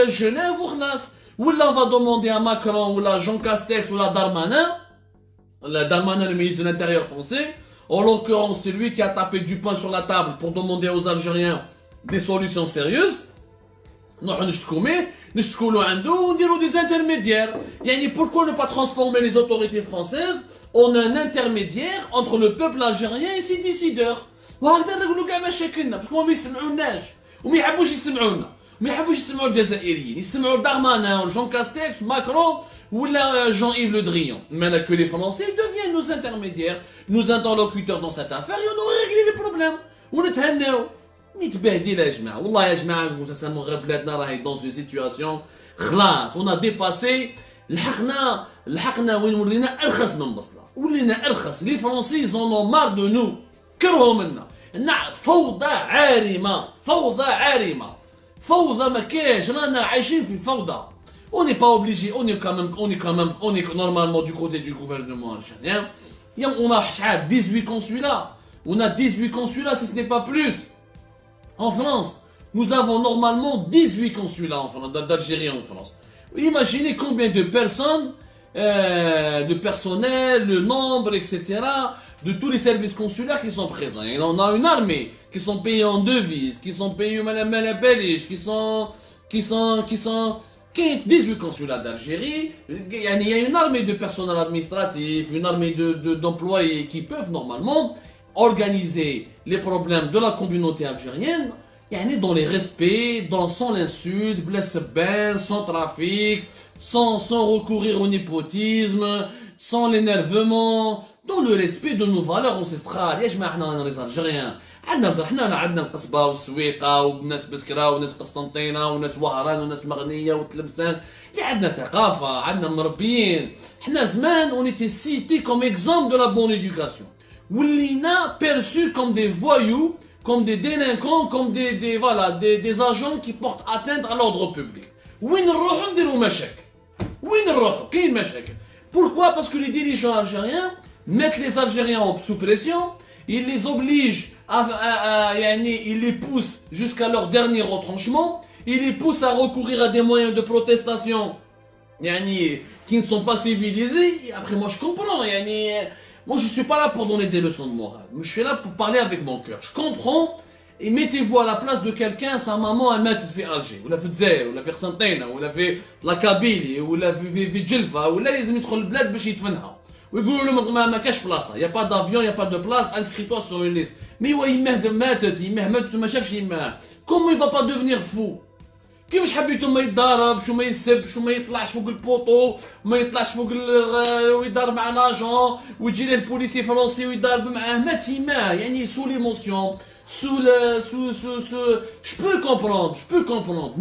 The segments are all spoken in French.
Genève ou là on va demander à Macron ou à Jean Castex ou à Darmanin, le ministre de l'Intérieur français, en l'occurrence c'est lui qui a tapé du poing sur la table pour demander aux Algériens des solutions sérieuses. Nous on dirait des intermédiaires. Pourquoi ne pas transformer les autorités françaises en un intermédiaire entre le peuple algérien et ses décideurs? وهكذا نقولوا كاع مشاكلنا باسكو ما يسمعوناش وما يحبوش يسمعونا ما يحبوش يسمعوا الجزائريين يسمعوا دارمانا وجون كاستيكس ماكرون ولا Jean-Yves Le Drian. Maintenant que les Français deviennent nos intermédiaires, nos interlocuteurs dans cette affaire, et on aurait réglé les problèmes. ونتهناو متبهدل يا جماعه والله يا جماعه مسلسل غير بلادنا راهي dans une situation خلاص on a dépassé لحقنا وين ولينا ارخص من بصله ولينا ارخص لي فرونسي ils en ont marre de nous كرهوا منا فوضى عارمه فوضى ما كاينش رانا عايشين في فوضى. On n'est pas obligé, on est normalement du côté du gouvernement algérien. On a 18 consulats. On a 18 consulats si ce n'est pas plus. En France, nous avons normalement 18 consulats d'Algérie en France. Imaginez combien de personnes, de personnel, le nombre, etc. de tous les services consulaires qui sont présents. Et on a une armée qui sont payés en devises, qui sont payés au Malabelish, qui sont 18 consulats d'Algérie. Il y a une armée de personnel administratif, une armée d'employés qui peuvent normalement organiser les problèmes de la communauté algérienne dans les respects, sans l'insulte, sans trafic, sans recourir au népotisme, sans l'énervement, dans le respect de nos valeurs ancestrales. يا جماعة حنا les Algériens عندنا القصبة والسويقة وناس بسكرة وناس قسطنطينة وناس وهران وناس مغنية وتلمسان. عندنا ثقافة، عندنا مربيين. حنا زمان on était cités comme exemple de la bonne éducation. ولينا perçus comme des voyous, comme des délinquants, comme des agents qui portent atteinte à l'ordre public. وين نروحوا نديروا مشاكل؟ وين نروحوا؟ كاين مشاكل. Pourquoi? Parce que les dirigeants algériens mettent les Algériens sous pression, ils les obligent ils les poussent jusqu'à leur dernier retranchement, ils les poussent à recourir à des moyens de protestation qui ne sont pas civilisés. Et après moi je comprends, moi je suis pas là pour donner des leçons de morale, mais je suis là pour parler avec mon cœur. Je comprends. Et mettez-vous à la place de quelqu'un, sa maman elle mate في Alger, ou la في الجزائر, ou la في قسنطينة, ou la في la Kabylie, ou la في جلفة, ou là لازم يدخل البلاد باش يدفنها. ويقولوا له ما كاش بلاصة, y a pas d'avion, y a pas de place, inscris-toi sur une liste. Mais هو يماه ماتت, ماتت وما شافش يماه. Comment il va pas devenir fou? كيفاش حبيتو ما يتضاربش وما يسبش وما يطلعش فوق البوطو وما يطلعش فوق ويضارب مع لاجون ويجي له البوليسي فرنسي ويضارب معاه مات يماه sous l'émotion. Je peux comprendre,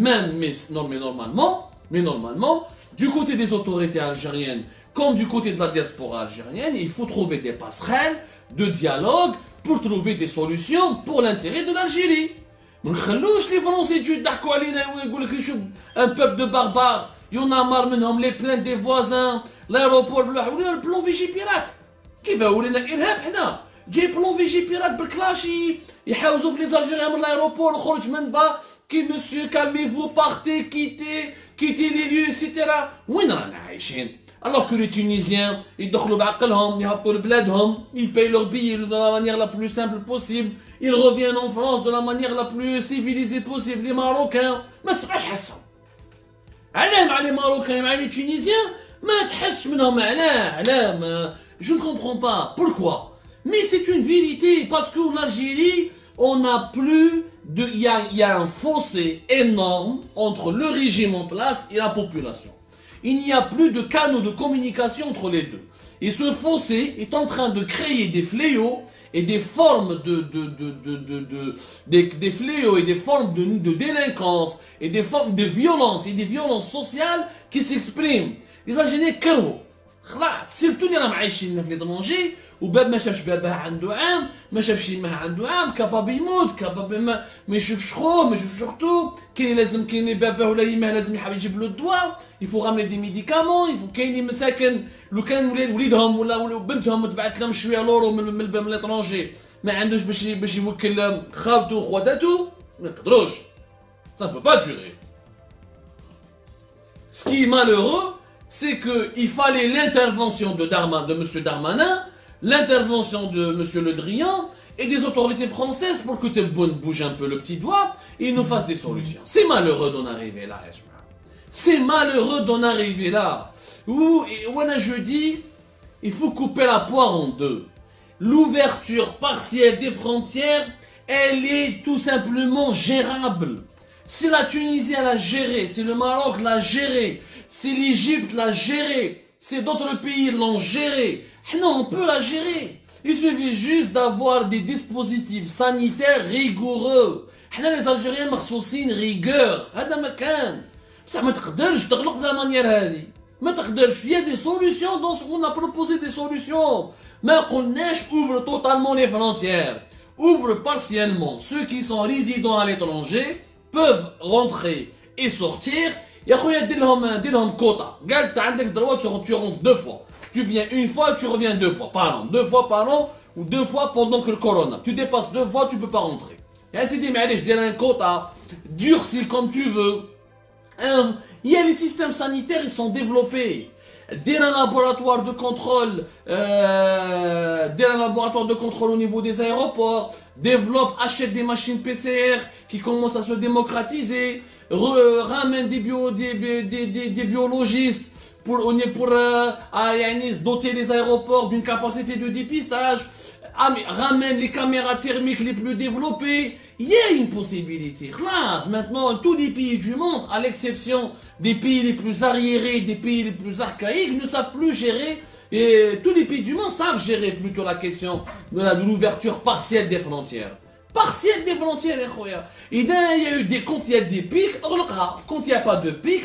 mais normalement, du côté des autorités algériennes, comme du côté de la diaspora algérienne, il faut trouver des passerelles de dialogue pour trouver des solutions pour l'intérêt de l'Algérie. ما نخلوش les Français يضحكوا علينا ويقول لك شوف un peuple de barbares, y en a marre منهم, les plaintes des voisins, l'aéroport, le plan Vigipirate. كيف ولينا الارهاب حنا؟ جاي بلون فيجي بيرات بالكلاشي يحاوزوا في لي زالجيريان من الايروبور خرج من با كي مسيو كالميفو بارتي كيتي لي ليو اكسيتيرا. وين رانا عايشين؟ alors que les Tunisiens يدخلوا بعقلهم يهبطوا لبلادهم, ils payent leur billet de la manière la plus simple possible, ils reviennent en France de la manière la plus civilisée possible. les Marocains ما تسمعش حسهم علاه مع لي Marocains مع لي Tunisiens ما تحسش منهم علاه je ne comprends pas pourquoi. Mais c'est une vérité, parce qu'en Algérie, on n'a plus de... Il y a un fossé énorme entre le régime en place et la population. Il n'y a plus de canaux de communication entre les deux. Et ce fossé est en train de créer des fléaux et des formes des fléaux et des formes de délinquance et des formes de violence et des violences sociales qui s'expriment. Les Algériens كرهوا خلاص سيرتو اللي راهم عايشين في ليترونجي وباب ما شافش باباه عنده عام, ما شافش يماه عنده عام, كاباب يموت, كاباب ما يشوفش خوه, ما يشوفش اختو, كاين اللي باباه ولا يماه لازم يحاول يجيب له الدواء, يفو غاملي دي ميديكامون, كاين اللي مساكن لو كان وليدهم ولا بنتهم تبعت لهم شويه لورو من ليترونجي ما عندوش باش يوكل خالته وخواتاتو, ما يقدروش. Ça ne peut pas durer. Ce qui est malheureux, c'est qu'il fallait l'intervention de M. Darmanin, l'intervention de M. Le Drian et des autorités françaises pour que Tebboune bouge un peu le petit doigt et nous fasse des solutions. C'est malheureux d'en arriver là, c'est malheureux d'en arriver là. Où je dis, il faut couper la poire en deux. L'ouverture partielle des frontières, elle est tout simplement gérable. Si la Tunisie l'a géré, si le Maroc l'a géré, si l'Égypte l'a géré, si d'autres pays l'ont géré, non, on peut la gérer. Il suffit juste d'avoir des dispositifs sanitaires rigoureux. Les Algériens مخصوصين rigueur. هذا ما كان. بصح ما تقدرش تغلق de la manière هذه. ما تقدرش. Il y a des solutions dans ce qu'on a proposé des solutions. ما قلناش ouvre totalement les frontières. Ouvre partiellement. Ceux qui sont résidents à l'étranger peuvent rentrer et sortir. يا خويا دير لهم quota. قال t'as عندك droit tu rentres 2 fois. Tu viens une fois, tu reviens 2 fois par an. 2 fois par an ou 2 fois pendant que le corona. Tu dépasses 2 fois, tu peux pas rentrer. Et ainsi dit, mais allez, je dirais un quota. Durcis comme tu veux. Il y a les systèmes sanitaires, ils sont développés. Dès un laboratoire de contrôle, au niveau des aéroports, développe, achète des machines PCR qui commencent à se démocratiser, ramène des biologistes pour doter les aéroports d'une capacité de dépistage, ramène les caméras thermiques les plus développées. Il y a une possibilité. Maintenant, tous les pays du monde, à l'exception des pays les plus arriérés, des pays les plus archaïques, ne savent plus gérer. Et tous les pays du monde savent gérer plutôt la question de l'ouverture partielle des frontières. Partielle des frontières, les khoya. Il y a eu des, quand il y a des pics, quand il n'y a pas de pics,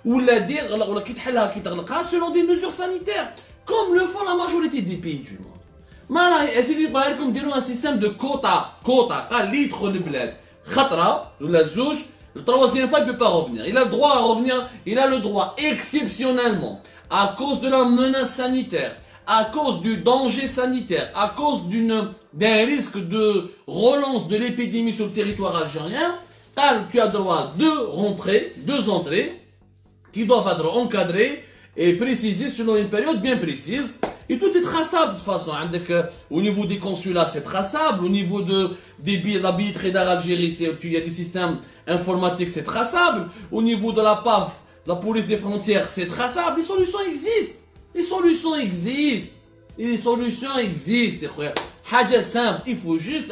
ou la dire, selon des mesures sanitaires, comme le font la majorité des pays du monde. Voilà, essayez de dire un système de quota, litre de bled. Khatra, la zouche, la troisième fois il ne peut pas revenir. Il a le droit à revenir, il a le droit exceptionnellement, à cause de la menace sanitaire, à cause du danger sanitaire, à cause d'un risque de relance de l'épidémie sur le territoire algérien. Tu as le droit de rentrer, 2 entrées, qui doivent être encadrées et précisées selon une période bien précise. Et tout est traçable de toute façon. Au niveau des consulats, c'est traçable. Au niveau de la billetterie d'Algérie, il y a des systèmes informatiques, c'est traçable. Au niveau de la PAF, la police des frontières, c'est traçable. Les solutions existent. Les solutions existent. Et les solutions existent. Hadja simple. Il faut juste,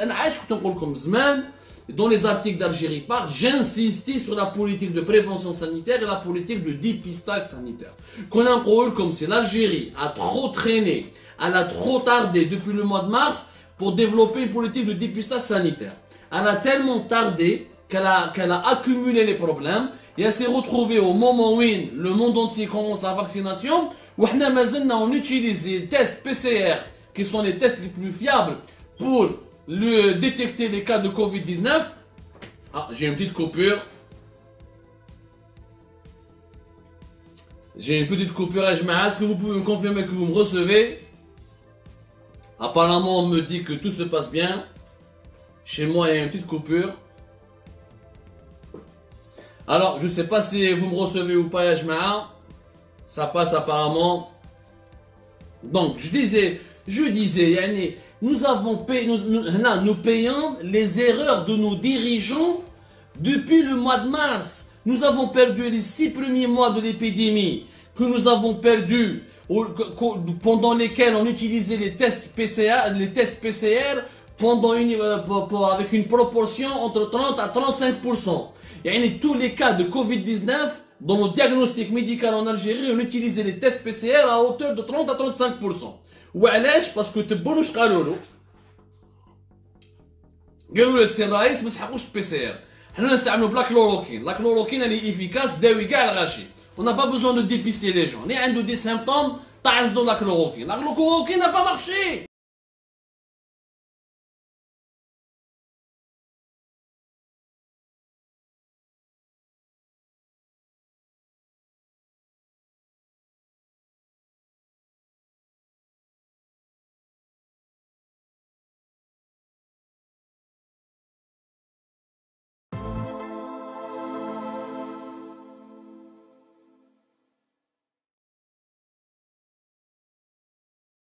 dans les articles d'Algérie Part, j'insistais sur la politique de prévention sanitaire et la politique de dépistage sanitaire. Qu'on a un rôle comme si l'Algérie a trop traîné, elle a trop tardé depuis le mois de mars pour développer une politique de dépistage sanitaire. Elle a tellement tardé qu'elle a accumulé les problèmes et elle s'est retrouvée au moment où le monde entier commence la vaccination, où on utilise les tests PCR qui sont les tests les plus fiables pour détecter les cas de Covid-19. Ah, j'ai une petite coupure. J'ai une petite coupure. Est-ce que vous pouvez me confirmer que vous me recevez? Apparemment, on me dit que tout se passe bien. Chez moi, il y a une petite coupure. Alors, je ne sais pas si vous me recevez ou pas, Yajma'a. Ça passe apparemment. Donc, je disais, Yannick, nous payons les erreurs de nos dirigeants depuis le mois de mars. Nous avons perdu les 6 premiers mois de l'épidémie que nous avons perdu, pendant lesquels on utilisait les tests PCR avec une proportion entre 30 à 35%. Et tous les cas de Covid-19, dans le diagnostic médical en Algérie, on utilisait les tests PCR à hauteur de 30 à 35%. وعلاش باسكو تبوا واش قالوا له السي الرئيس ما سحقوش البي سي ار حنا نستعملوا بلا كلوروكين لا كلوروكين اللي افيكاس داوي كاع الغاشي on n'a pas besoin de dépister les gens اللي عنده دي سيمبتوم تعزلوا لا كلوروكين n'a pas marché